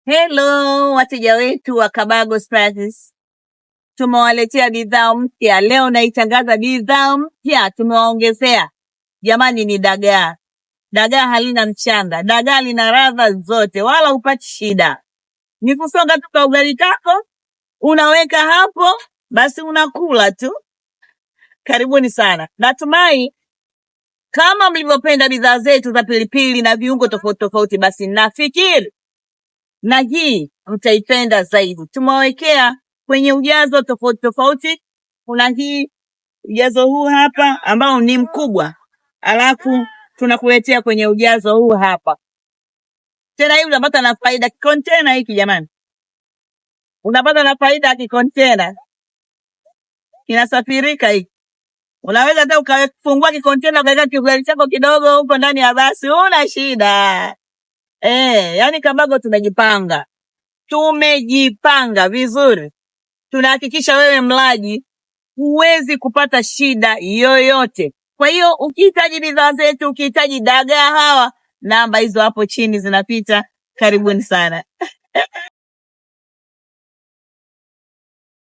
Hello wateja wetu wa Kabago Spices, tumewaletea bidhaa mpya leo. Naitangaza bidhaa mpya tumewaongezea. Jamani, ni dagaa. Dagaa halina mchanga, dagaa lina ladha zote, wala upati shida. Ni kusonga tu kwa ugali kako, unaweka hapo, basi unakula tu. Karibuni sana. Natumai kama mlivyopenda bidhaa zetu za pilipili na viungo tofauti tofauti, basi nafikiri na hii mtaipenda zaidi. Tumewekea kwenye ujazo tofauti tofauti. Kuna hii ujazo huu hapa ambao ni mkubwa, alafu tunakuletea kwenye ujazo huu hapa. Tena hii unapata na faida container hiki jamani. Unapata na faida kikontena. Kinasafirika hiki. Unaweza hata ukafungua kikontena ukaweka kiugali chako kidogo huko ndani ya basi, una shida. Yani Kabago tumejipanga vizuri. Tunahakikisha wewe mlaji huwezi kupata shida yoyote. Kwa hiyo ukihitaji bidhaa zetu, ukihitaji dagaa hawa, namba hizo hapo chini zinapita. Karibuni sana.